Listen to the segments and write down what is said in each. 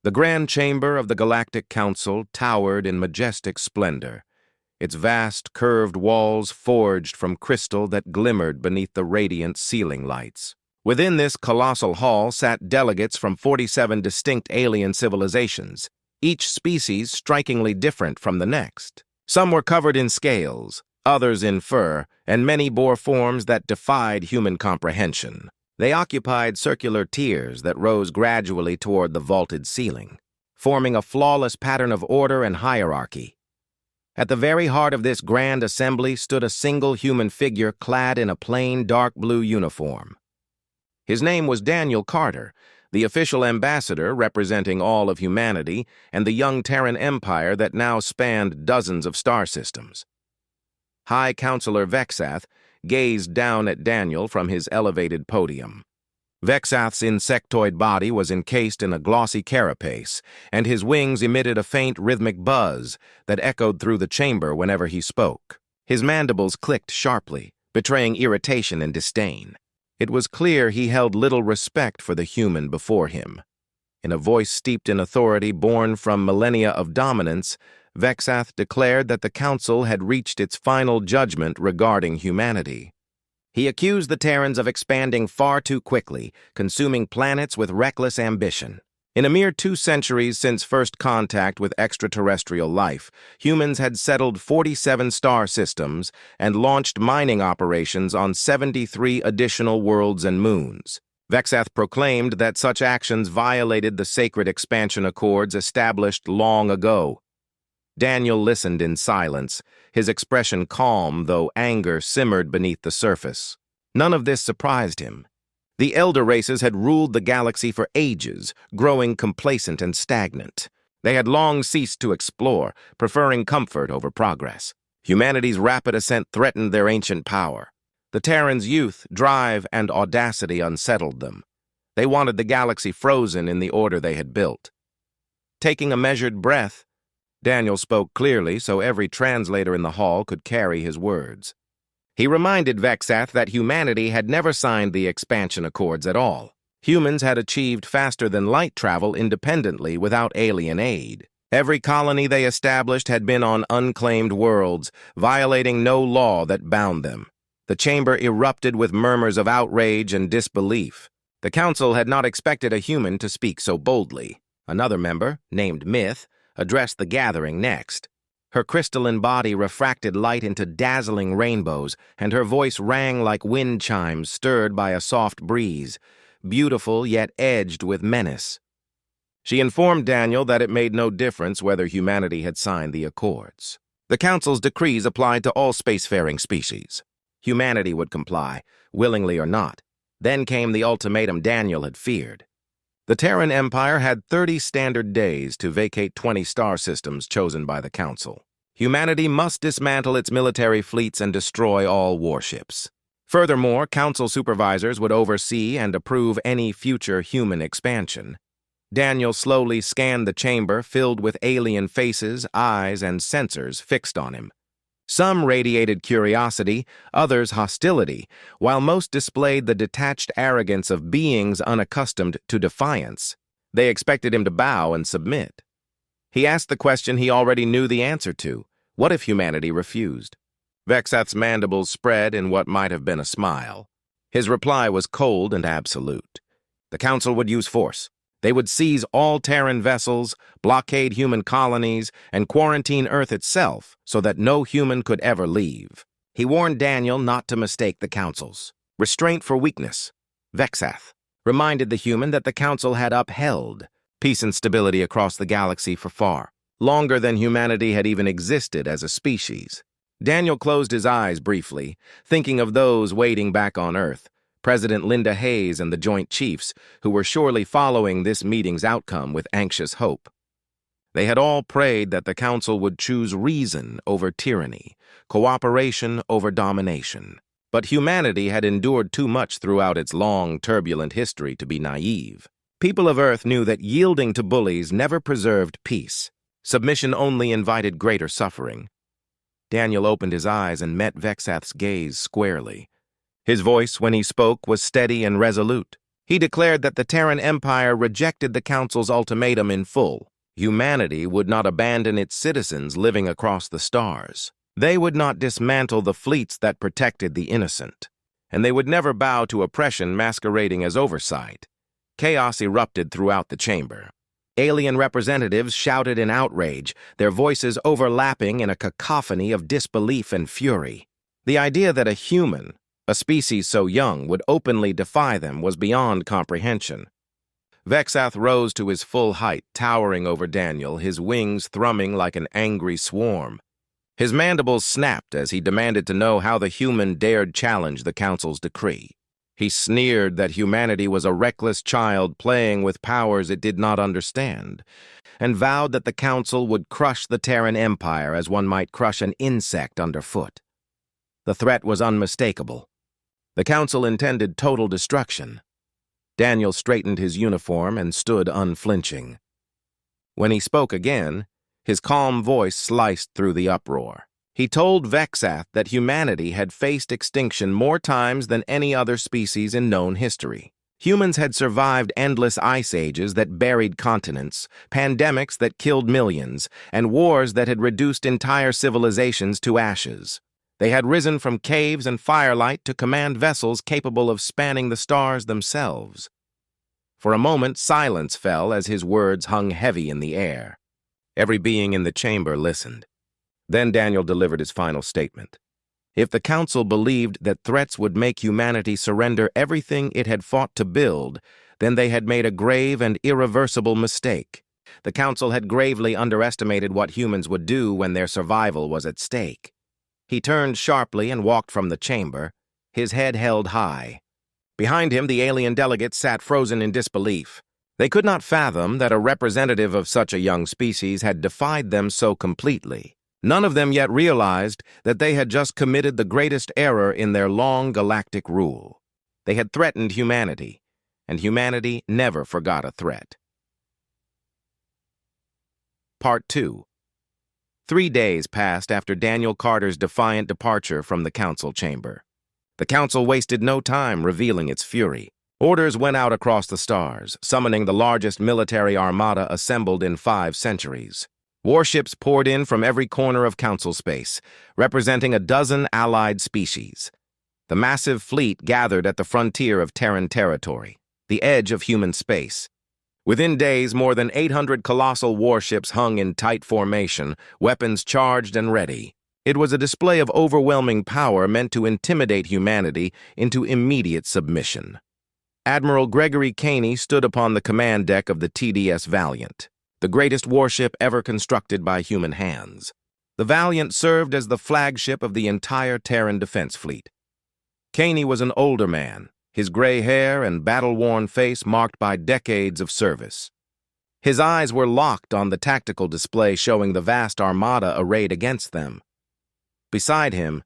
The grand chamber of the Galactic Council towered in majestic splendor, its vast, curved walls forged from crystal that glimmered beneath the radiant ceiling lights. Within this colossal hall sat delegates from 47 distinct alien civilizations, each species strikingly different from the next. Some were covered in scales, others in fur, and many bore forms that defied human comprehension. They occupied circular tiers that rose gradually toward the vaulted ceiling, forming a flawless pattern of order and hierarchy. At the very heart of this grand assembly stood a single human figure clad in a plain dark blue uniform. His name was Daniel Carter, the official ambassador representing all of humanity and the young Terran Empire that now spanned dozens of star systems. High Counselor Vexath gazed down at Daniel from his elevated podium. Vexath's insectoid body was encased in a glossy carapace, and his wings emitted a faint rhythmic buzz that echoed through the chamber whenever he spoke. His mandibles clicked sharply, betraying irritation and disdain. It was clear he held little respect for the human before him. In a voice steeped in authority born from millennia of dominance, Vexath declared that the Council had reached its final judgment regarding humanity. He accused the Terrans of expanding far too quickly, consuming planets with reckless ambition. In a mere 2 centuries since first contact with extraterrestrial life, humans had settled 47 star systems and launched mining operations on 73 additional worlds and moons. Vexath proclaimed that such actions violated the sacred expansion accords established long ago. Daniel listened in silence, his expression calm, though anger simmered beneath the surface. None of this surprised him. The elder races had ruled the galaxy for ages, growing complacent and stagnant. They had long ceased to explore, preferring comfort over progress. Humanity's rapid ascent threatened their ancient power. The Terrans' youth, drive, and audacity unsettled them. They wanted the galaxy frozen in the order they had built. Taking a measured breath, Daniel spoke clearly so every translator in the hall could carry his words. He reminded Vexath that humanity had never signed the expansion accords at all. Humans had achieved faster-than-light travel independently without alien aid. Every colony they established had been on unclaimed worlds, violating no law that bound them. The chamber erupted with murmurs of outrage and disbelief. The Council had not expected a human to speak so boldly. Another member, named Myth, addressed the gathering next. Her crystalline body refracted light into dazzling rainbows, and her voice rang like wind chimes stirred by a soft breeze, beautiful yet edged with menace. She informed Daniel that it made no difference whether humanity had signed the accords. The Council's decrees applied to all spacefaring species. Humanity would comply, willingly or not. Then came the ultimatum Daniel had feared. The Terran Empire had 30 standard days to vacate 20 star systems chosen by the Council. Humanity must dismantle its military fleets and destroy all warships. Furthermore, Council supervisors would oversee and approve any future human expansion. Daniel slowly scanned the chamber filled with alien faces, eyes, and sensors fixed on him. Some radiated curiosity, others hostility, while most displayed the detached arrogance of beings unaccustomed to defiance. They expected him to bow and submit. He asked the question he already knew the answer to. What if humanity refused? Vexath's mandibles spread in what might have been a smile. His reply was cold and absolute. The Council would use force. They would seize all Terran vessels, blockade human colonies, and quarantine Earth itself so that no human could ever leave. He warned Daniel not to mistake the Council's restraint for weakness. Vexath reminded the human that the Council had upheld peace and stability across the galaxy for far longer than humanity had even existed as a species. Daniel closed his eyes briefly, thinking of those waiting back on Earth, President Linda Hayes and the Joint Chiefs, who were surely following this meeting's outcome with anxious hope. They had all prayed that the Council would choose reason over tyranny, cooperation over domination. But humanity had endured too much throughout its long, turbulent history to be naive. People of Earth knew that yielding to bullies never preserved peace. Submission only invited greater suffering. Daniel opened his eyes and met Vexath's gaze squarely. His voice, when he spoke, was steady and resolute. He declared that the Terran Empire rejected the Council's ultimatum in full. Humanity would not abandon its citizens living across the stars. They would not dismantle the fleets that protected the innocent. And they would never bow to oppression masquerading as oversight. Chaos erupted throughout the chamber. Alien representatives shouted in outrage, their voices overlapping in a cacophony of disbelief and fury. The idea that a human, a species so young, would openly defy them was beyond comprehension. Vexath rose to his full height, towering over Daniel, his wings thrumming like an angry swarm. His mandibles snapped as he demanded to know how the human dared challenge the Council's decree. He sneered that humanity was a reckless child playing with powers it did not understand, and vowed that the Council would crush the Terran Empire as one might crush an insect underfoot. The threat was unmistakable. The Council intended total destruction. Daniel straightened his uniform and stood unflinching. When he spoke again, his calm voice sliced through the uproar. He told Vexath that humanity had faced extinction more times than any other species in known history. Humans had survived endless ice ages that buried continents, pandemics that killed millions, and wars that had reduced entire civilizations to ashes. They had risen from caves and firelight to command vessels capable of spanning the stars themselves. For a moment, silence fell as his words hung heavy in the air. Every being in the chamber listened. Then Daniel delivered his final statement. If the Council believed that threats would make humanity surrender everything it had fought to build, then they had made a grave and irreversible mistake. The Council had gravely underestimated what humans would do when their survival was at stake. He turned sharply and walked from the chamber, his head held high. Behind him, the alien delegates sat frozen in disbelief. They could not fathom that a representative of such a young species had defied them so completely. None of them yet realized that they had just committed the greatest error in their long galactic rule. They had threatened humanity, and humanity never forgot a threat. Part 2. 3 days passed after Daniel Carter's defiant departure from the Council chamber. The Council wasted no time revealing its fury. Orders went out across the stars, summoning the largest military armada assembled in 5 centuries. Warships poured in from every corner of Council space, representing a dozen allied species. The massive fleet gathered at the frontier of Terran territory, the edge of human space. Within days, more than 800 colossal warships hung in tight formation, weapons charged and ready. It was a display of overwhelming power meant to intimidate humanity into immediate submission. Admiral Gregory Caney stood upon the command deck of the TDS Valiant, the greatest warship ever constructed by human hands. The Valiant served as the flagship of the entire Terran defense fleet. Caney was an older man, his gray hair and battle-worn face marked by decades of service. His eyes were locked on the tactical display showing the vast armada arrayed against them. Beside him,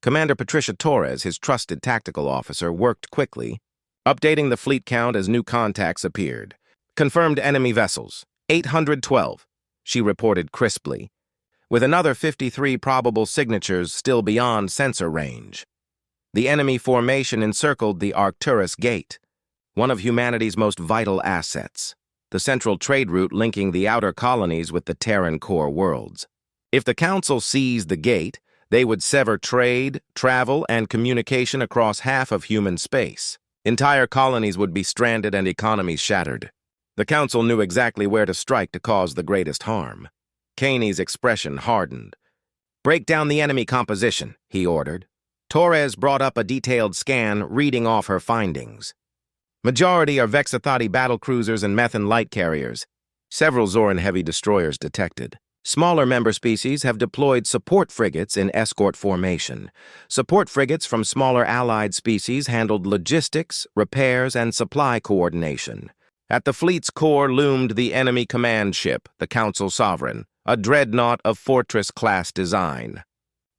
Commander Patricia Torres, his trusted tactical officer, worked quickly, updating the fleet count as new contacts appeared. Confirmed enemy vessels, 812, she reported crisply, with another 53 probable signatures still beyond sensor range. The enemy formation encircled the Arcturus Gate, one of humanity's most vital assets, the central trade route linking the outer colonies with the Terran core worlds. If the Council seized the gate, they would sever trade, travel, and communication across half of human space. Entire colonies would be stranded and economies shattered. The Council knew exactly where to strike to cause the greatest harm. Caney's expression hardened. "Break down the enemy composition," he ordered. Torres brought up a detailed scan, reading off her findings. Majority are Vexathati battlecruisers and Methan light carriers. Several Zoran heavy destroyers detected. Smaller member species have deployed support frigates in escort formation. Support frigates from smaller allied species handled logistics, repairs, and supply coordination. At the fleet's core loomed the enemy command ship, the Council Sovereign, a dreadnought of Fortress-class design.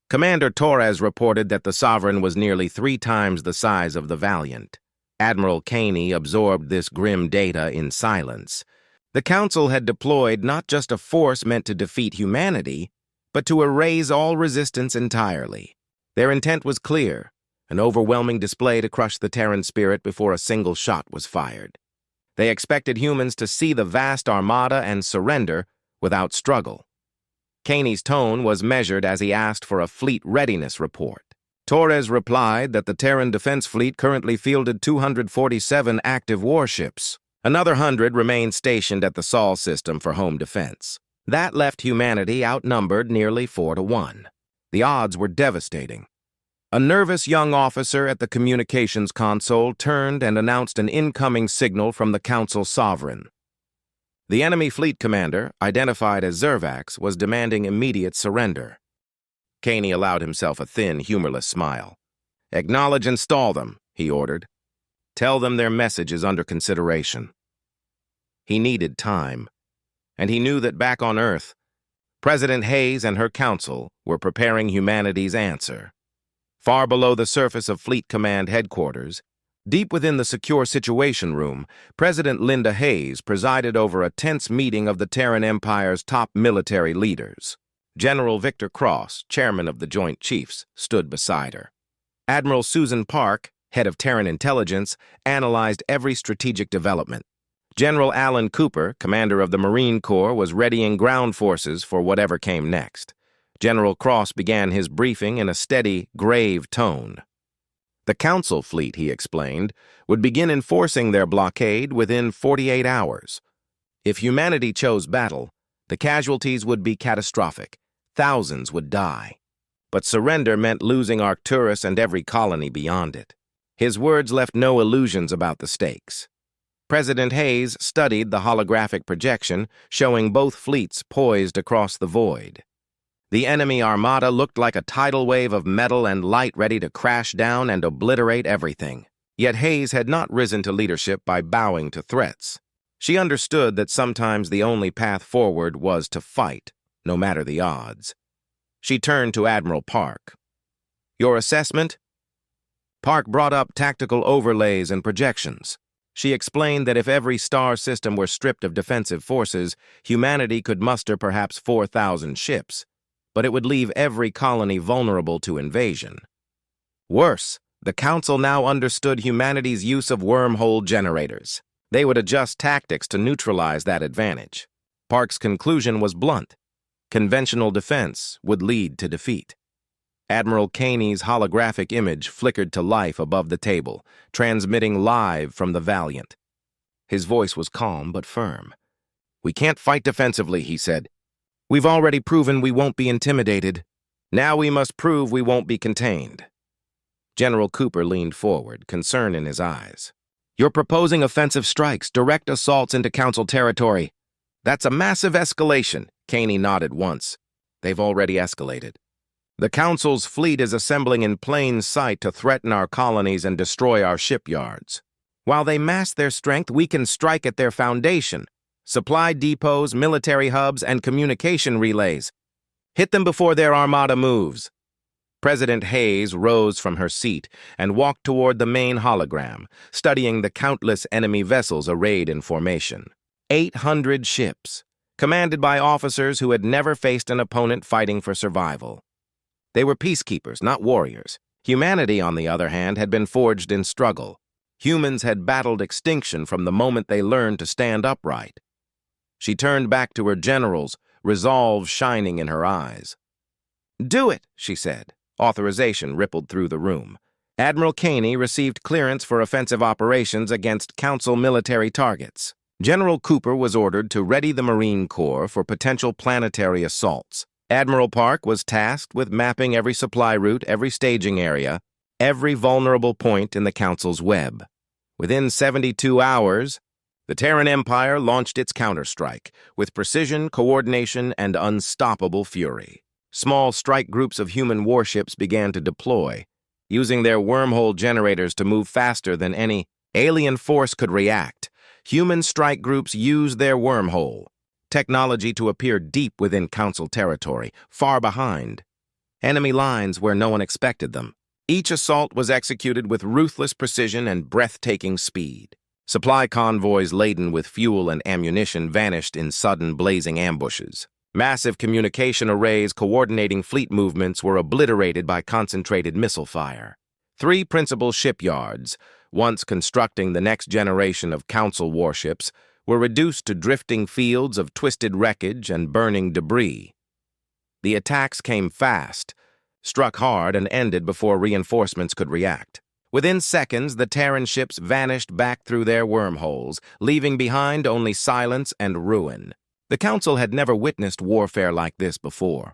Commander Torres reported that the Sovereign was nearly 3 times the size of the Valiant. Admiral Caney absorbed this grim data in silence. The Council had deployed not just a force meant to defeat humanity, but to erase all resistance entirely. Their intent was clear: an overwhelming display to crush the Terran spirit before a single shot was fired. They expected humans to see the vast armada and surrender without struggle. Kaney's tone was measured as he asked for a fleet readiness report. Torres replied that the Terran Defense Fleet currently fielded 247 active warships. Another 100 remained stationed at the Sol system for home defense. That left humanity outnumbered nearly 4-1. The odds were devastating. A nervous young officer at the communications console turned and announced an incoming signal from the Council Sovereign. The enemy fleet commander, identified as Zervax, was demanding immediate surrender. Kaney allowed himself a thin, humorless smile. "Acknowledge and stall them," he ordered. "Tell them their message is under consideration." He needed time, and he knew that back on Earth, President Hayes and her council were preparing humanity's answer. Far below the surface of Fleet Command headquarters, deep within the secure Situation Room, President Linda Hayes presided over a tense meeting of the Terran Empire's top military leaders. General Victor Cross, chairman of the Joint Chiefs, stood beside her. Admiral Susan Park, head of Terran Intelligence, analyzed every strategic development. General Alan Cooper, commander of the Marine Corps, was readying ground forces for whatever came next. General Cross began his briefing in a steady, grave tone. The Council fleet, he explained, would begin enforcing their blockade within 48 hours. If humanity chose battle, the casualties would be catastrophic. Thousands would die. But surrender meant losing Arcturus and every colony beyond it. His words left no illusions about the stakes. President Hayes studied the holographic projection, showing both fleets poised across the void. The enemy armada looked like a tidal wave of metal and light ready to crash down and obliterate everything. Yet Hayes had not risen to leadership by bowing to threats. She understood that sometimes the only path forward was to fight, no matter the odds. She turned to Admiral Park. "Your assessment?" Park brought up tactical overlays and projections. She explained that if every star system were stripped of defensive forces, humanity could muster perhaps 4,000 ships. But it would leave every colony vulnerable to invasion. Worse, the Council now understood humanity's use of wormhole generators. They would adjust tactics to neutralize that advantage. Park's conclusion was blunt. Conventional defense would lead to defeat. Admiral Kaney's holographic image flickered to life above the table, transmitting live from the Valiant. His voice was calm but firm. "We can't fight defensively," he said. "We've already proven we won't be intimidated. Now we must prove we won't be contained." General Cooper leaned forward, concern in his eyes. "You're proposing offensive strikes, direct assaults into Council territory. That's a massive escalation." Kaney nodded once. "They've already escalated. The Council's fleet is assembling in plain sight to threaten our colonies and destroy our shipyards. While they mass their strength, we can strike at their foundation. Supply depots, military hubs, and communication relays. Hit them before their armada moves." President Hayes rose from her seat and walked toward the main hologram, studying the countless enemy vessels arrayed in formation. 800 ships, commanded by officers who had never faced an opponent fighting for survival. They were peacekeepers, not warriors. Humanity, on the other hand, had been forged in struggle. Humans had battled extinction from the moment they learned to stand upright. She turned back to her generals, resolve shining in her eyes. "Do it," she said. Authorization rippled through the room. Admiral Kaney received clearance for offensive operations against Council military targets. General Cooper was ordered to ready the Marine Corps for potential planetary assaults. Admiral Park was tasked with mapping every supply route, every staging area, every vulnerable point in the Council's web. Within 72 hours, the Terran Empire launched its counterstrike, with precision, coordination, and unstoppable fury. Small strike groups of human warships began to deploy, using their wormhole generators to move faster than any alien force could react. Human strike groups used their wormhole technology to appear deep within Council territory, far behind enemy lines where no one expected them. Each assault was executed with ruthless precision and breathtaking speed. Supply convoys laden with fuel and ammunition vanished in sudden blazing ambushes. Massive communication arrays coordinating fleet movements were obliterated by concentrated missile fire. Three principal shipyards, once constructing the next generation of Council warships, were reduced to drifting fields of twisted wreckage and burning debris. The attacks came fast, struck hard, and ended before reinforcements could react. Within seconds, the Terran ships vanished back through their wormholes, leaving behind only silence and ruin. The Council had never witnessed warfare like this before.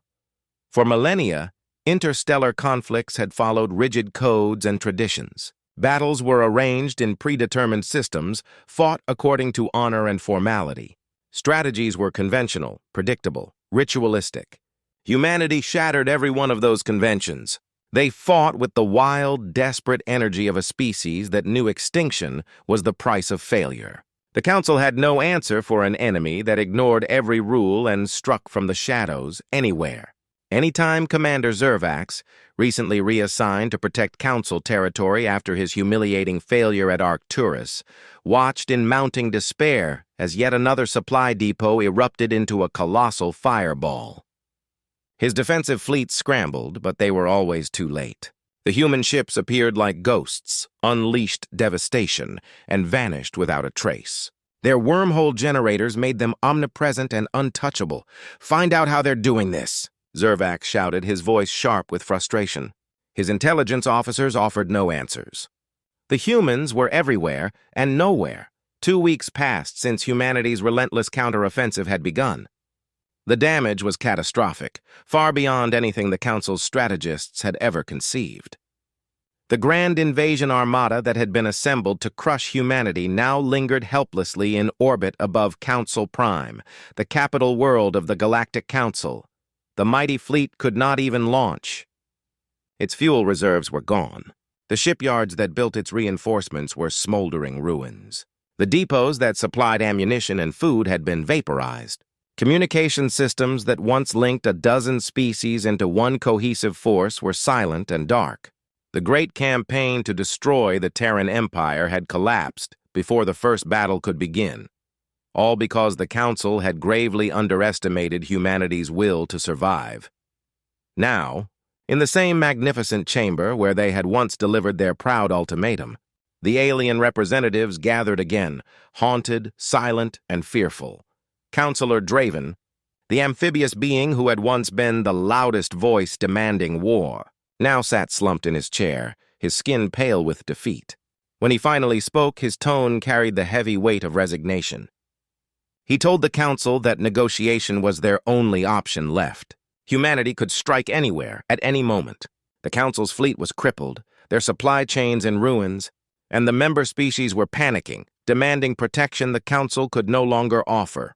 For millennia, interstellar conflicts had followed rigid codes and traditions. Battles were arranged in predetermined systems, fought according to honor and formality. Strategies were conventional, predictable, ritualistic. Humanity shattered every one of those conventions. They fought with the wild, desperate energy of a species that knew extinction was the price of failure. The Council had no answer for an enemy that ignored every rule and struck from the shadows anywhere. Anytime Commander Zervax, recently reassigned to protect Council territory after his humiliating failure at Arcturus, watched in mounting despair as yet another supply depot erupted into a colossal fireball. His defensive fleet scrambled, but they were always too late. The human ships appeared like ghosts, unleashed devastation, and vanished without a trace. Their wormhole generators made them omnipresent and untouchable. "Find out how they're doing this," Zervax shouted, his voice sharp with frustration. His intelligence officers offered no answers. The humans were everywhere and nowhere. 2 weeks passed since humanity's relentless counteroffensive had begun. The damage was catastrophic, far beyond anything the Council's strategists had ever conceived. The grand invasion armada that had been assembled to crush humanity now lingered helplessly in orbit above Council Prime, the capital world of the Galactic Council. The mighty fleet could not even launch. Its fuel reserves were gone. The shipyards that built its reinforcements were smoldering ruins. The depots that supplied ammunition and food had been vaporized. Communication systems that once linked a dozen species into one cohesive force were silent and dark. The great campaign to destroy the Terran Empire had collapsed before the first battle could begin, all because the Council had gravely underestimated humanity's will to survive. Now, in the same magnificent chamber where they had once delivered their proud ultimatum, the alien representatives gathered again, haunted, silent, and fearful. Counselor Draven, the amphibious being who had once been the loudest voice demanding war, now sat slumped in his chair, his skin pale with defeat. When he finally spoke, his tone carried the heavy weight of resignation. He told the Council that negotiation was their only option left. Humanity could strike anywhere, at any moment. The Council's fleet was crippled, their supply chains in ruins, and the member species were panicking, demanding protection the Council could no longer offer.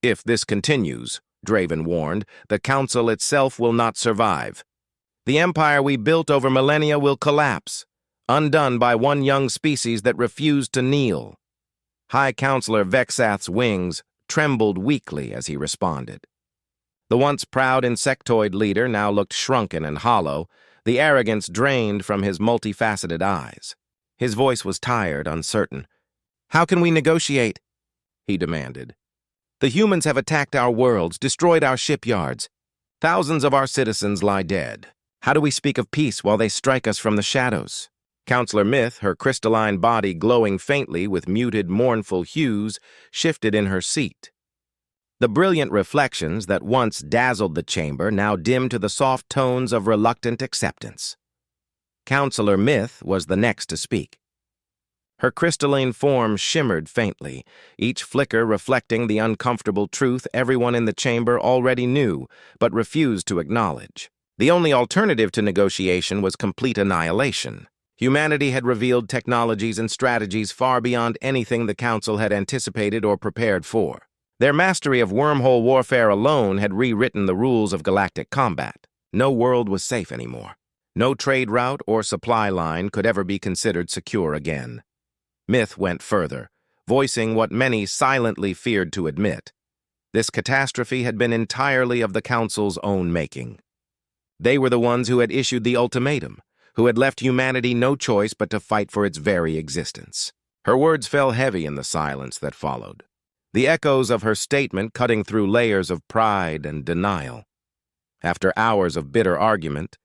"If this continues," Draven warned, "the Council itself will not survive. The empire we built over millennia will collapse, undone by one young species that refused to kneel." High Counselor Vexath's wings trembled weakly as he responded. The once proud insectoid leader now looked shrunken and hollow, the arrogance drained from his multifaceted eyes. His voice was tired, uncertain. "How can we negotiate?" he demanded. "The humans have attacked our worlds, destroyed our shipyards. Thousands of our citizens lie dead. How do we speak of peace while they strike us from the shadows?" Counselor Myth, her crystalline body glowing faintly with muted, mournful hues, shifted in her seat. The brilliant reflections that once dazzled the chamber now dimmed to the soft tones of reluctant acceptance. Counselor Myth was the next to speak. Her crystalline form shimmered faintly, each flicker reflecting the uncomfortable truth everyone in the chamber already knew, but refused to acknowledge. The only alternative to negotiation was complete annihilation. Humanity had revealed technologies and strategies far beyond anything the Council had anticipated or prepared for. Their mastery of wormhole warfare alone had rewritten the rules of galactic combat. No world was safe anymore. No trade route or supply line could ever be considered secure again. Myth went further, voicing what many silently feared to admit. This catastrophe had been entirely of the Council's own making. They were the ones who had issued the ultimatum, who had left humanity no choice but to fight for its very existence. Her words fell heavy in the silence that followed, the echoes of her statement cutting through layers of pride and denial. After hours of bitter argument,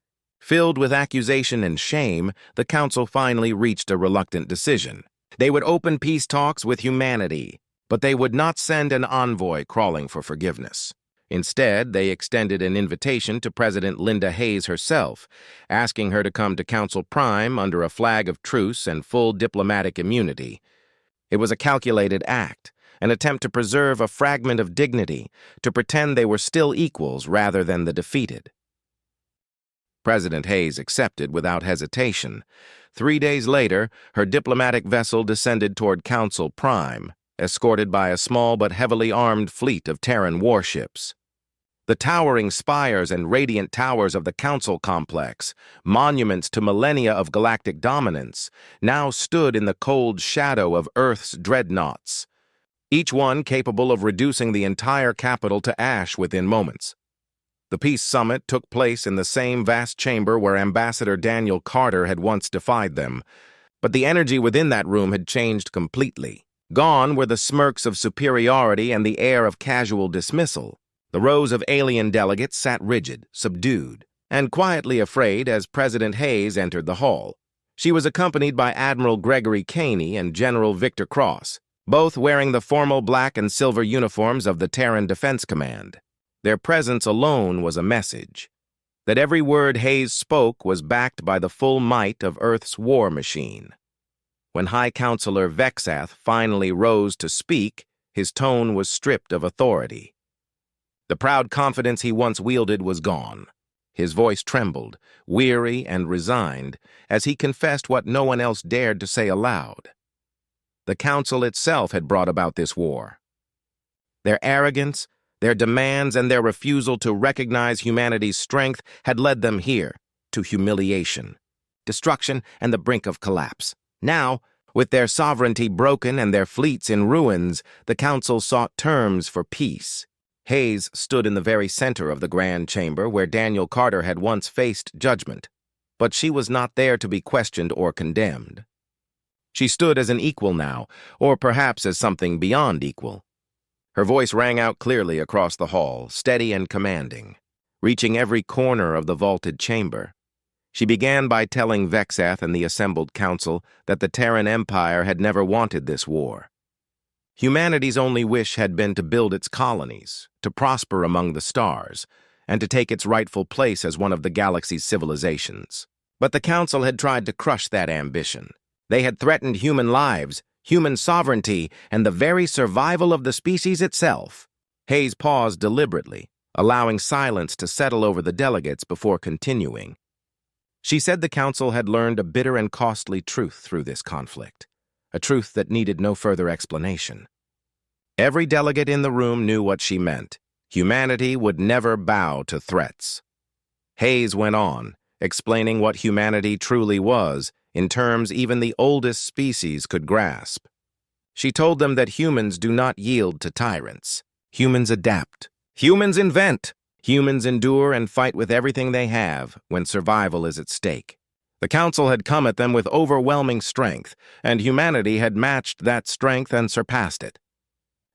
Filled with accusation and shame, the council finally reached a reluctant decision. They would open peace talks with humanity, but they would not send an envoy crawling for forgiveness. Instead, they extended an invitation to President Linda Hayes herself, asking her to come to Council Prime under a flag of truce and full diplomatic immunity. It was a calculated act, an attempt to preserve a fragment of dignity, to pretend they were still equals rather than the defeated. President Hayes accepted without hesitation. 3 days later, her diplomatic vessel descended toward Council Prime, escorted by a small but heavily armed fleet of Terran warships. The towering spires and radiant towers of the Council complex, monuments to millennia of galactic dominance, now stood in the cold shadow of Earth's dreadnoughts, each one capable of reducing the entire capital to ash within moments. The peace summit took place in the same vast chamber where Ambassador Daniel Carter had once defied them, but the energy within that room had changed completely. Gone were the smirks of superiority and the air of casual dismissal. The rows of alien delegates sat rigid, subdued, and quietly afraid as President Hayes entered the hall. She was accompanied by Admiral Gregory Caney and General Victor Cross, both wearing the formal black and silver uniforms of the Terran Defense Command. Their presence alone was a message. That every word Hayes spoke was backed by the full might of Earth's war machine. When High Counselor Vexath finally rose to speak, his tone was stripped of authority. The proud confidence he once wielded was gone. His voice trembled, weary and resigned, as he confessed what no one else dared to say aloud. The Council itself had brought about this war. Their arrogance, their demands, and their refusal to recognize humanity's strength had led them here, to humiliation, destruction, and the brink of collapse. Now, with their sovereignty broken and their fleets in ruins, the Council sought terms for peace. Hayes stood in the very center of the Grand Chamber where Daniel Carter had once faced judgment, but she was not there to be questioned or condemned. She stood as an equal now, or perhaps as something beyond equal. Her voice rang out clearly across the hall, steady and commanding, reaching every corner of the vaulted chamber. She began by telling Vexath and the assembled council that the Terran Empire had never wanted this war. Humanity's only wish had been to build its colonies, to prosper among the stars, and to take its rightful place as one of the galaxy's civilizations. But the Council had tried to crush that ambition. They had threatened human lives, human sovereignty, and the very survival of the species itself. Hayes paused deliberately, allowing silence to settle over the delegates before continuing. She said the Council had learned a bitter and costly truth through this conflict, a truth that needed no further explanation. Every delegate in the room knew what she meant. Humanity would never bow to threats. Hayes went on, explaining what humanity truly was, in terms even the oldest species could grasp. She told them that humans do not yield to tyrants. Humans adapt. Humans invent. Humans endure and fight with everything they have when survival is at stake. The Council had come at them with overwhelming strength, and humanity had matched that strength and surpassed it.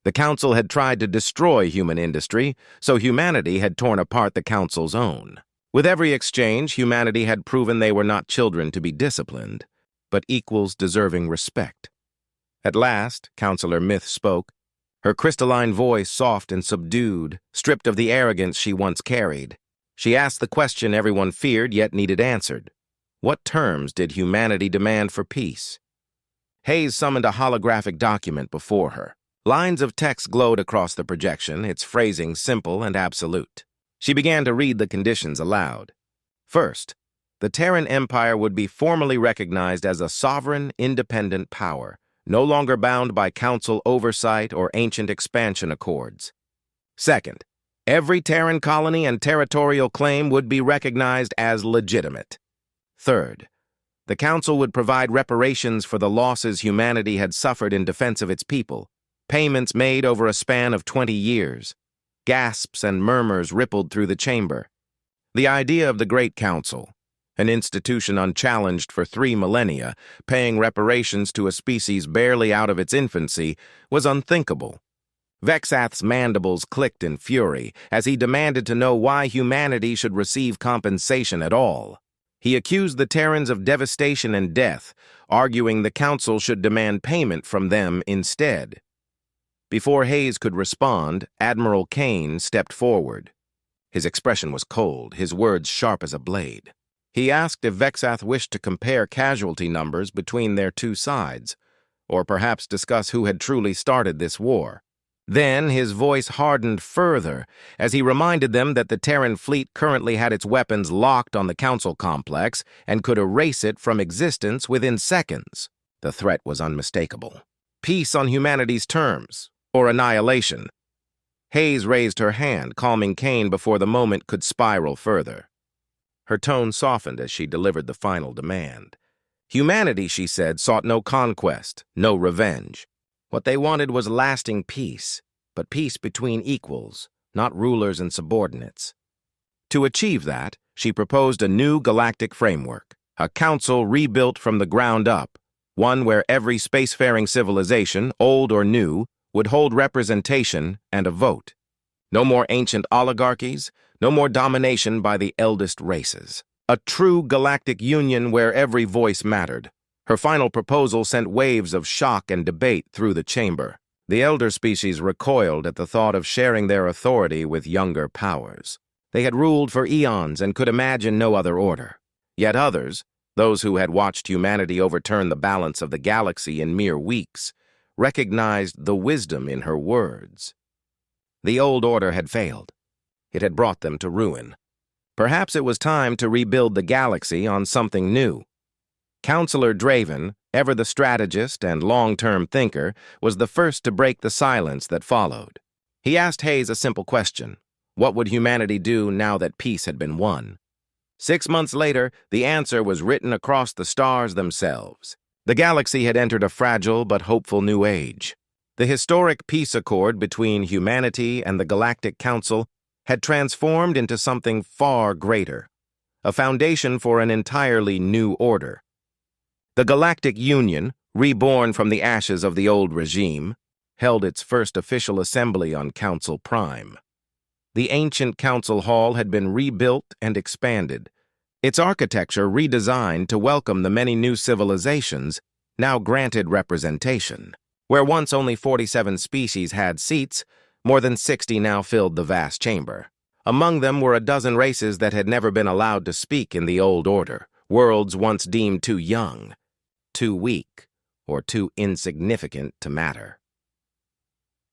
The Council had tried to destroy human industry, so humanity had torn apart the Council's own. With every exchange, humanity had proven they were not children to be disciplined, but equals deserving respect. At last, Counselor Myth spoke, her crystalline voice soft and subdued, stripped of the arrogance she once carried. She asked the question everyone feared yet needed answered. What terms did humanity demand for peace? Hayes summoned a holographic document before her. Lines of text glowed across the projection, its phrasing simple and absolute. She began to read the conditions aloud. First, the Terran Empire would be formally recognized as a sovereign, independent power, no longer bound by Council oversight or ancient expansion accords. Second, every Terran colony and territorial claim would be recognized as legitimate. Third, the Council would provide reparations for the losses humanity had suffered in defense of its people, payments made over a span of 20 years. Gasps and murmurs rippled through the chamber. The idea of the Great Council, an institution unchallenged for 3 millennia, paying reparations to a species barely out of its infancy, was unthinkable. Vexath's mandibles clicked in fury as he demanded to know why humanity should receive compensation at all. He accused the Terrans of devastation and death, arguing the Council should demand payment from them instead. Before Hayes could respond, Admiral Kane stepped forward. His expression was cold, his words sharp as a blade. He asked if Vexath wished to compare casualty numbers between their two sides, or perhaps discuss who had truly started this war. Then his voice hardened further as he reminded them that the Terran fleet currently had its weapons locked on the Council complex and could erase it from existence within seconds. The threat was unmistakable. Peace on humanity's terms, or annihilation. Hayes raised her hand, calming Kane before the moment could spiral further. Her tone softened as she delivered the final demand. Humanity, she said, sought no conquest, no revenge. What they wanted was lasting peace, but peace between equals, not rulers and subordinates. To achieve that, she proposed a new galactic framework, a council rebuilt from the ground up, one where every spacefaring civilization, old or new, would hold representation and a vote. No more ancient oligarchies, no more domination by the eldest races. A true galactic union where every voice mattered. Her final proposal sent waves of shock and debate through the chamber. The elder species recoiled at the thought of sharing their authority with younger powers. They had ruled for eons and could imagine no other order. Yet others, those who had watched humanity overturn the balance of the galaxy in mere weeks, recognized the wisdom in her words. The old order had failed. It had brought them to ruin. Perhaps it was time to rebuild the galaxy on something new. Counselor Draven, ever the strategist and long-term thinker, was the first to break the silence that followed. He asked Hayes a simple question. What would humanity do now that peace had been won? 6 months later, the answer was written across the stars themselves. The galaxy had entered a fragile but hopeful new age. The historic peace accord between humanity and the Galactic Council had transformed into something far greater, a foundation for an entirely new order. The Galactic Union, reborn from the ashes of the old regime, held its first official assembly on Council Prime. The ancient council hall had been rebuilt and expanded, its architecture redesigned to welcome the many new civilizations now granted representation. Where once only 47 species had seats, more than 60 now filled the vast chamber. Among them were a dozen races that had never been allowed to speak in the old order, worlds once deemed too young, too weak, or too insignificant to matter.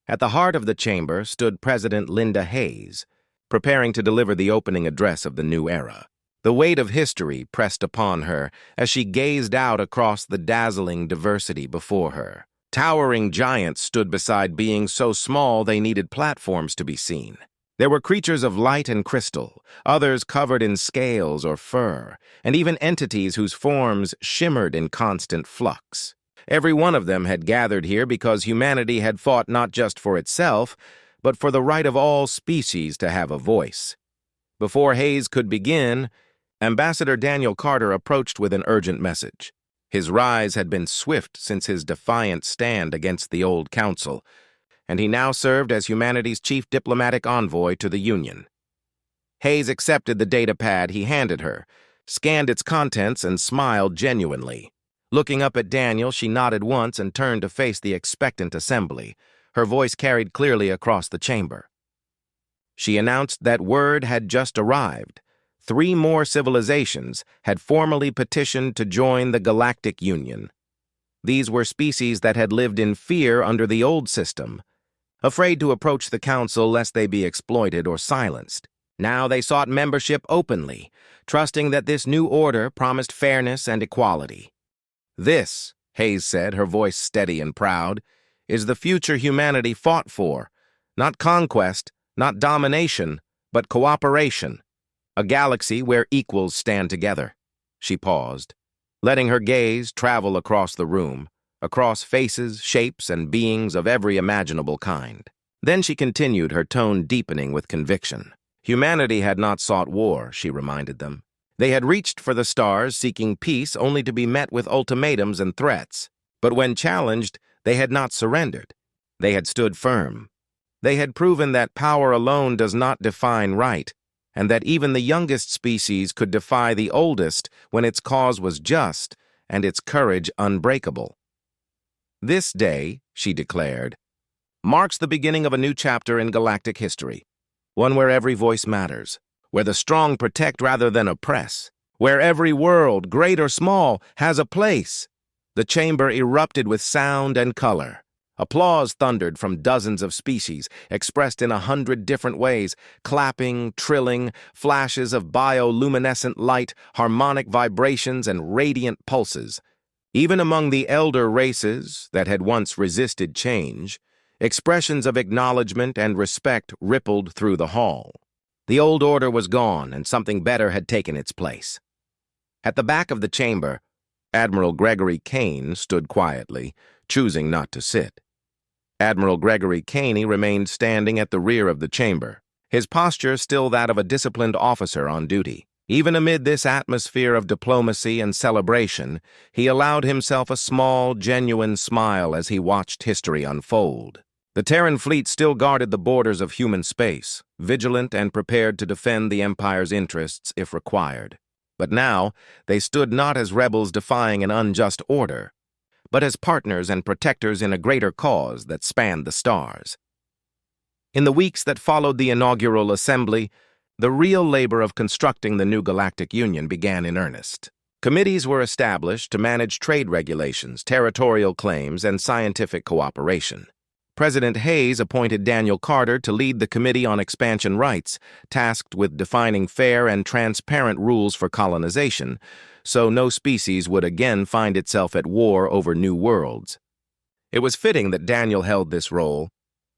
At the heart of the chamber stood President Linda Hayes, preparing to deliver the opening address of the new era. The weight of history pressed upon her as she gazed out across the dazzling diversity before her. Towering giants stood beside beings so small they needed platforms to be seen. There were creatures of light and crystal, others covered in scales or fur, and even entities whose forms shimmered in constant flux. Every one of them had gathered here because humanity had fought not just for itself, but for the right of all species to have a voice. Before Hayes could begin, Ambassador Daniel Carter approached with an urgent message. His rise had been swift since his defiant stand against the old council, and he now served as humanity's chief diplomatic envoy to the Union. Hayes accepted the datapad he handed her, scanned its contents, and smiled genuinely. Looking up at Daniel, she nodded once and turned to face the expectant assembly. Her voice carried clearly across the chamber. She announced that word had just arrived. 3 more civilizations had formally petitioned to join the Galactic Union. These were species that had lived in fear under the old system, afraid to approach the council lest they be exploited or silenced. Now they sought membership openly, trusting that this new order promised fairness and equality. This, Hayes said, her voice steady and proud, is the future humanity fought for. Not conquest, not domination, but cooperation. A galaxy where equals stand together. She paused, letting her gaze travel across the room, across faces, shapes, and beings of every imaginable kind. Then she continued, her tone deepening with conviction. Humanity had not sought war, she reminded them. They had reached for the stars, seeking peace only to be met with ultimatums and threats. But when challenged, they had not surrendered. They had stood firm. They had proven that power alone does not define right. and that even the youngest species could defy the oldest when its cause was just and its courage unbreakable. "This day," she declared, "marks the beginning of a new chapter in galactic history, one where every voice matters, where the strong protect rather than oppress, where every world, great or small, has a place." The chamber erupted with sound and color. Applause thundered from dozens of species, expressed in 100 different ways: clapping, trilling, flashes of bioluminescent light, harmonic vibrations, and radiant pulses. Even among the elder races that had once resisted change, expressions of acknowledgement and respect rippled through the hall. The old order was gone, and something better had taken its place. At the back of the chamber, Admiral Gregory Kane stood quietly, choosing not to sit. Admiral Gregory Kane remained standing at the rear of the chamber, his posture still that of a disciplined officer on duty. Even amid this atmosphere of diplomacy and celebration, he allowed himself a small, genuine smile as he watched history unfold. The Terran fleet still guarded the borders of human space, vigilant and prepared to defend the Empire's interests if required. But now, they stood not as rebels defying an unjust order, but as partners and protectors in a greater cause that spanned the stars. In the weeks that followed the inaugural assembly, the real labor of constructing the new Galactic Union began in earnest. Committees were established to manage trade regulations, territorial claims, and scientific cooperation. President Hayes appointed Daniel Carter to lead the Committee on Expansion Rights, tasked with defining fair and transparent rules for colonization, so no species would again find itself at war over new worlds. It was fitting that Daniel held this role,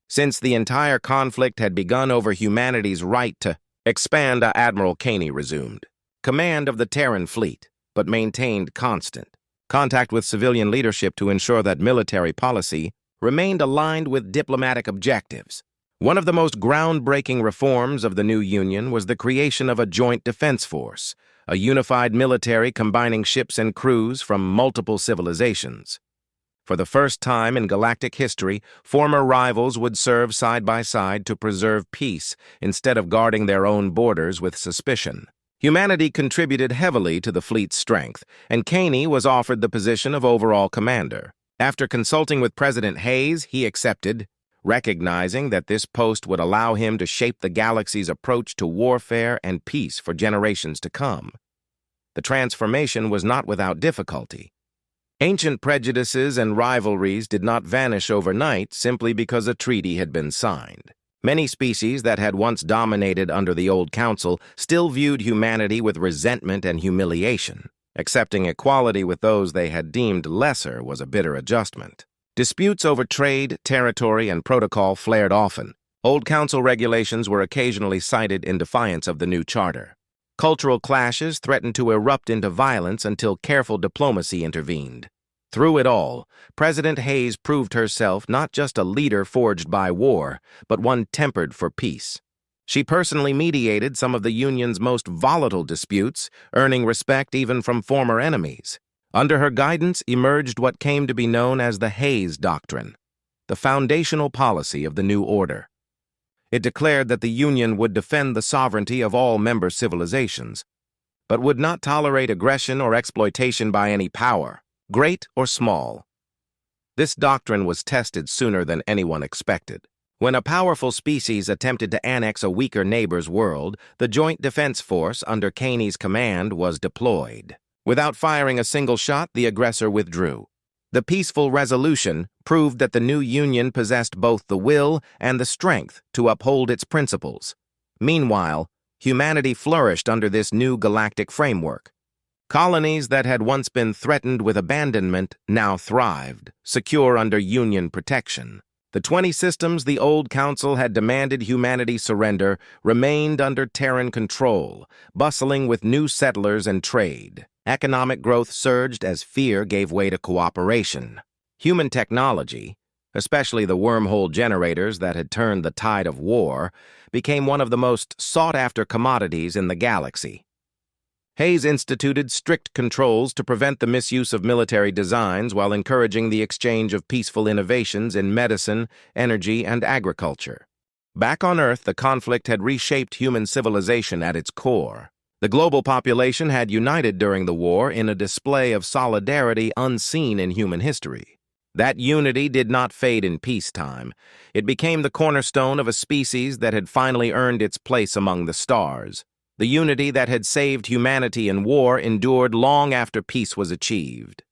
since the entire conflict had begun over humanity's right to expand. Admiral Kane resumed command of the Terran fleet, but maintained constant contact with civilian leadership to ensure that military policy remained aligned with diplomatic objectives. One of the most groundbreaking reforms of the new Union was the creation of a joint defense force, a unified military combining ships and crews from multiple civilizations. For the first time in galactic history, former rivals would serve side by side to preserve peace instead of guarding their own borders with suspicion. Humanity contributed heavily to the fleet's strength, and Kane was offered the position of overall commander. After consulting with President Hayes, he accepted, recognizing that this post would allow him to shape the galaxy's approach to warfare and peace for generations to come. The transformation was not without difficulty. Ancient prejudices and rivalries did not vanish overnight simply because a treaty had been signed. Many species that had once dominated under the old council still viewed humanity with resentment and humiliation. Accepting equality with those they had deemed lesser was a bitter adjustment. Disputes over trade, territory, and protocol flared often. Old council regulations were occasionally cited in defiance of the new charter. Cultural clashes threatened to erupt into violence until careful diplomacy intervened. Through it all, President Hayes proved herself not just a leader forged by war, but one tempered for peace. She personally mediated some of the Union's most volatile disputes, earning respect even from former enemies. Under her guidance emerged what came to be known as the Hayes Doctrine, the foundational policy of the new order. It declared that the Union would defend the sovereignty of all member civilizations, but would not tolerate aggression or exploitation by any power, great or small. This doctrine was tested sooner than anyone expected. When a powerful species attempted to annex a weaker neighbor's world, the Joint Defense Force under Kane's command was deployed. Without firing a single shot, the aggressor withdrew. The peaceful resolution proved that the new Union possessed both the will and the strength to uphold its principles. Meanwhile, humanity flourished under this new galactic framework. Colonies that had once been threatened with abandonment now thrived, secure under Union protection. The 20 systems the old council had demanded humanity surrender remained under Terran control, bustling with new settlers and trade. Economic growth surged as fear gave way to cooperation. Human technology, especially the wormhole generators that had turned the tide of war, became one of the most sought-after commodities in the galaxy. Hayes instituted strict controls to prevent the misuse of military designs while encouraging the exchange of peaceful innovations in medicine, energy, and agriculture. Back on Earth, the conflict had reshaped human civilization at its core. The global population had united during the war in a display of solidarity unseen in human history. That unity did not fade in peacetime. It became the cornerstone of a species that had finally earned its place among the stars. The unity that had saved humanity in war endured long after peace was achieved.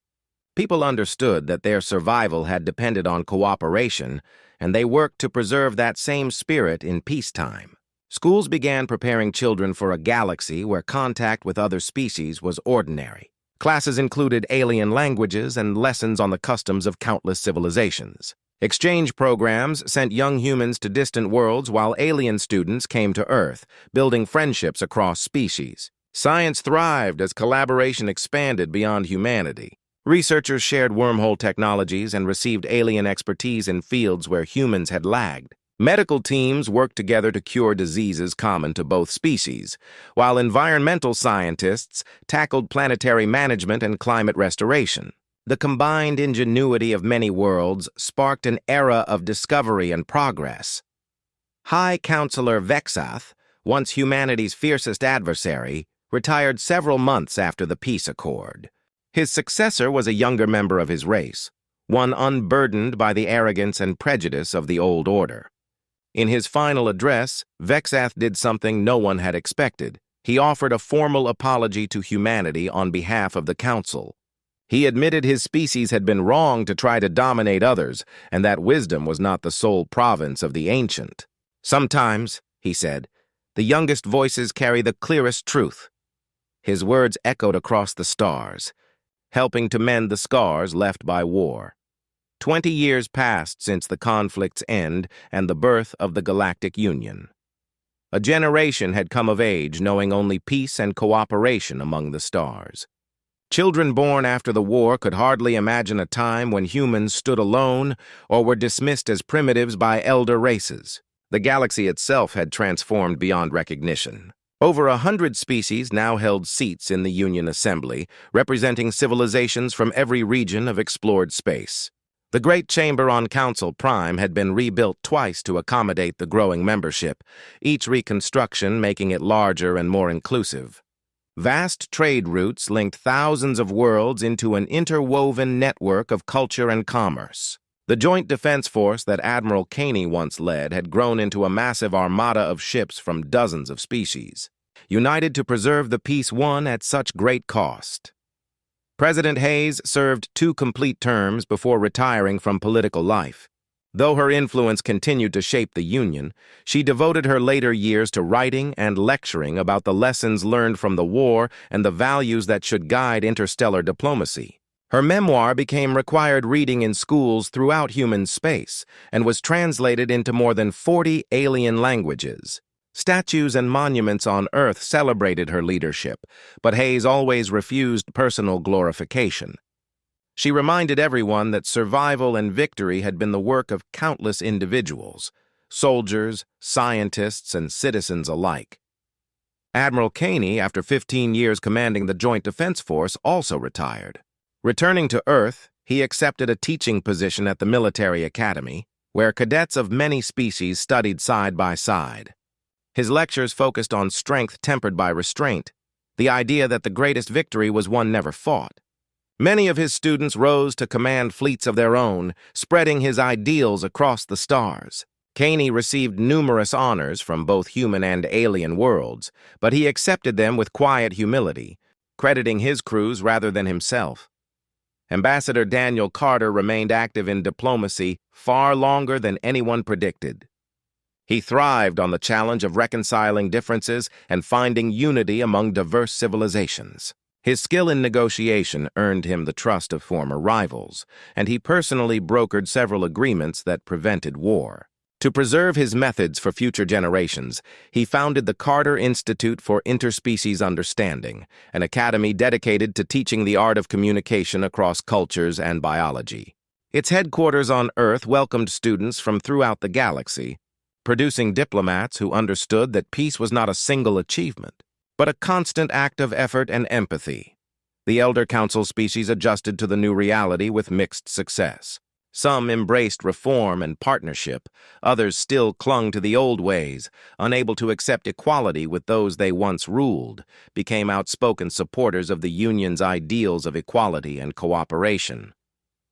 People understood that their survival had depended on cooperation, and they worked to preserve that same spirit in peacetime. Schools began preparing children for a galaxy where contact with other species was ordinary. Classes included alien languages and lessons on the customs of countless civilizations. Exchange programs sent young humans to distant worlds while alien students came to Earth, building friendships across species. Science thrived as collaboration expanded beyond humanity. Researchers shared wormhole technologies and received alien expertise in fields where humans had lagged. Medical teams worked together to cure diseases common to both species, while environmental scientists tackled planetary management and climate restoration. The combined ingenuity of many worlds sparked an era of discovery and progress. High Counselor Vexath, once humanity's fiercest adversary, retired several months after the peace accord. His successor was a younger member of his race, one unburdened by the arrogance and prejudice of the old order. In his final address, Vexath did something no one had expected. He offered a formal apology to humanity on behalf of the Council. He admitted his species had been wrong to try to dominate others, and that wisdom was not the sole province of the ancient. Sometimes, he said, the youngest voices carry the clearest truth. His words echoed across the stars, helping to mend the scars left by war. 20 years passed since the conflict's end and the birth of the Galactic Union. A generation had come of age knowing only peace and cooperation among the stars. Children born after the war could hardly imagine a time when humans stood alone or were dismissed as primitives by elder races. The galaxy itself had transformed beyond recognition. Over 100 species now held seats in the Union Assembly, representing civilizations from every region of explored space. The Great Chamber on Council Prime had been rebuilt twice to accommodate the growing membership, each reconstruction making it larger and more inclusive. Vast trade routes linked thousands of worlds into an interwoven network of culture and commerce. The Joint Defense Force that Admiral Caney once led had grown into a massive armada of ships from dozens of species, united to preserve the peace won at such great cost. President Hayes served 2 complete terms before retiring from political life. Though her influence continued to shape the Union, she devoted her later years to writing and lecturing about the lessons learned from the war and the values that should guide interstellar diplomacy. Her memoir became required reading in schools throughout human space and was translated into more than 40 alien languages. Statues and monuments on Earth celebrated her leadership, but Hayes always refused personal glorification. She reminded everyone that survival and victory had been the work of countless individuals, soldiers, scientists, and citizens alike. Admiral Caney, after 15 years commanding the Joint Defense Force, also retired. Returning to Earth, he accepted a teaching position at the military academy, where cadets of many species studied side by side. His lectures focused on strength tempered by restraint, the idea that the greatest victory was one never fought. Many of his students rose to command fleets of their own, spreading his ideals across the stars. Caney received numerous honors from both human and alien worlds, but he accepted them with quiet humility, crediting his crews rather than himself. Ambassador Daniel Carter remained active in diplomacy far longer than anyone predicted. He thrived on the challenge of reconciling differences and finding unity among diverse civilizations. His skill in negotiation earned him the trust of former rivals, and he personally brokered several agreements that prevented war. To preserve his methods for future generations, he founded the Carter Institute for Interspecies Understanding, an academy dedicated to teaching the art of communication across cultures and biology. Its headquarters on Earth welcomed students from throughout the galaxy, producing diplomats who understood that peace was not a single achievement, but a constant act of effort and empathy. The Elder Council species adjusted to the new reality with mixed success. Some embraced reform and partnership, others still clung to the old ways, unable to accept equality with those they once ruled, became outspoken supporters of the Union's ideals of equality and cooperation.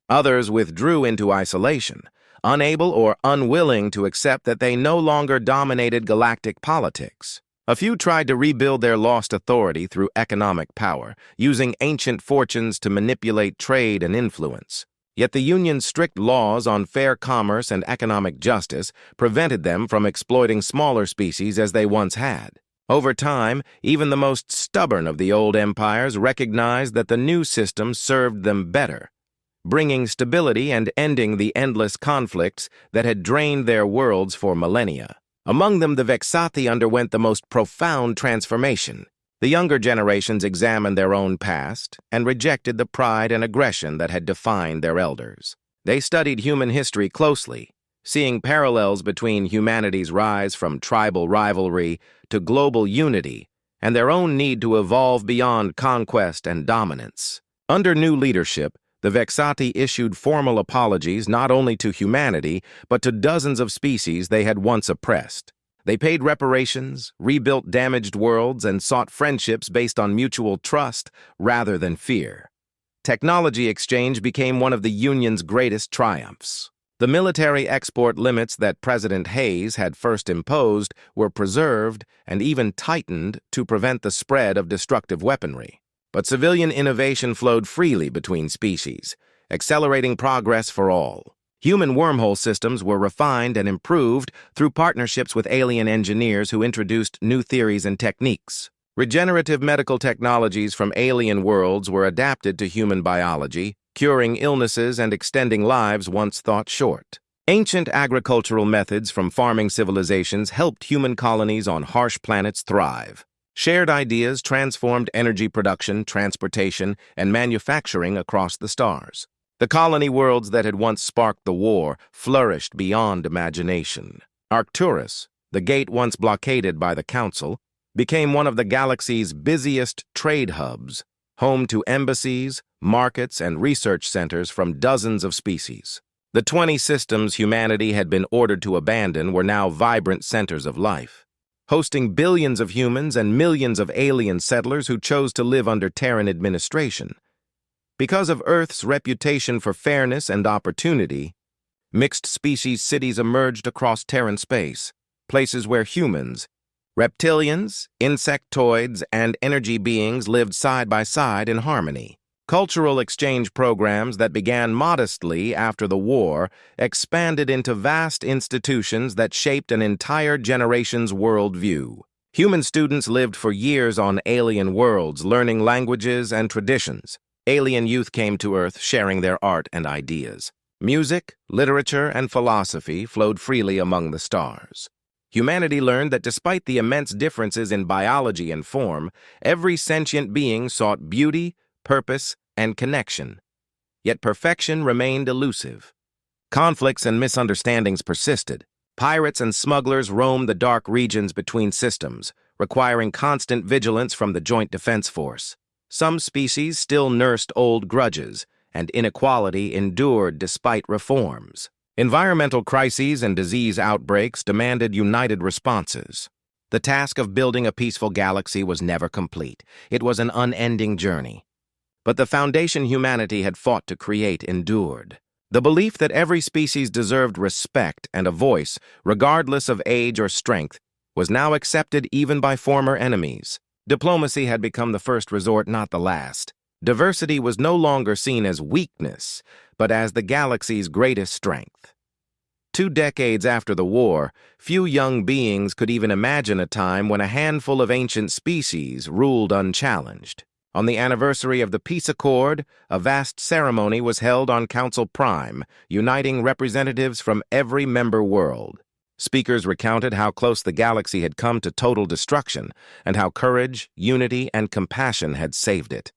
Others withdrew into isolation, unable or unwilling to accept that they no longer dominated galactic politics. A few tried to rebuild their lost authority through economic power, using ancient fortunes to manipulate trade and influence. Yet the Union's strict laws on fair commerce and economic justice prevented them from exploiting smaller species as they once had. Over time, even the most stubborn of the old empires recognized that the new system served them better, bringing stability and ending the endless conflicts that had drained their worlds for millennia. Among them, the Vexati underwent the most profound transformation. The younger generations examined their own past and rejected the pride and aggression that had defined their elders. They studied human history closely, seeing parallels between humanity's rise from tribal rivalry to global unity and their own need to evolve beyond conquest and dominance. Under new leadership, the Vexati issued formal apologies not only to humanity, but to dozens of species they had once oppressed. They paid reparations, rebuilt damaged worlds, and sought friendships based on mutual trust rather than fear. Technology exchange became one of the Union's greatest triumphs. The military export limits that President Hayes had first imposed were preserved and even tightened to prevent the spread of destructive weaponry. But civilian innovation flowed freely between species, accelerating progress for all. Human wormhole systems were refined and improved through partnerships with alien engineers who introduced new theories and techniques. Regenerative medical technologies from alien worlds were adapted to human biology, curing illnesses and extending lives once thought short. Ancient agricultural methods from farming civilizations helped human colonies on harsh planets thrive. Shared ideas transformed energy production, transportation, and manufacturing across the stars. The colony worlds that had once sparked the war flourished beyond imagination. Arcturus, the gate once blockaded by the Council, became one of the galaxy's busiest trade hubs, home to embassies, markets, and research centers from dozens of species. The 20 systems humanity had been ordered to abandon were now vibrant centers of life, hosting billions of humans and millions of alien settlers who chose to live under Terran administration. Because of Earth's reputation for fairness and opportunity, mixed-species cities emerged across Terran space, places where humans, reptilians, insectoids, and energy beings lived side by side in harmony. Cultural exchange programs that began modestly after the war expanded into vast institutions that shaped an entire generation's worldview. Human students lived for years on alien worlds, learning languages and traditions. Alien youth came to Earth sharing their art and ideas. Music, literature, and philosophy flowed freely among the stars. Humanity learned that despite the immense differences in biology and form, every sentient being sought beauty, purpose, and connection. Yet perfection remained elusive. Conflicts and misunderstandings persisted. Pirates and smugglers roamed the dark regions between systems, requiring constant vigilance from the Joint Defense Force. Some species still nursed old grudges, and inequality endured despite reforms. Environmental crises and disease outbreaks demanded united responses. The task of building a peaceful galaxy was never complete. It was an unending journey. But the foundation humanity had fought to create endured. The belief that every species deserved respect and a voice, regardless of age or strength, was now accepted even by former enemies. Diplomacy had become the first resort, not the last. Diversity was no longer seen as weakness, but as the galaxy's greatest strength. 2 decades after the war, few young beings could even imagine a time when a handful of ancient species ruled unchallenged. On the anniversary of the Peace Accord, a vast ceremony was held on Council Prime, uniting representatives from every member world. Speakers recounted how close the galaxy had come to total destruction, and how courage, unity, and compassion had saved it.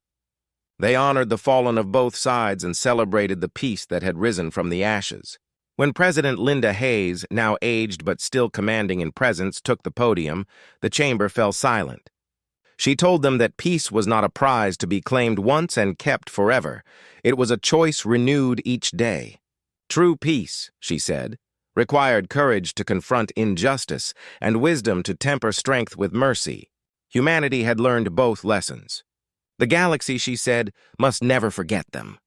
They honored the fallen of both sides and celebrated the peace that had risen from the ashes. When President Linda Hayes, now aged but still commanding in presence, took the podium, the chamber fell silent. She told them that peace was not a prize to be claimed once and kept forever. It was a choice renewed each day. True peace, she said, required courage to confront injustice and wisdom to temper strength with mercy. Humanity had learned both lessons. The galaxy, she said, must never forget them.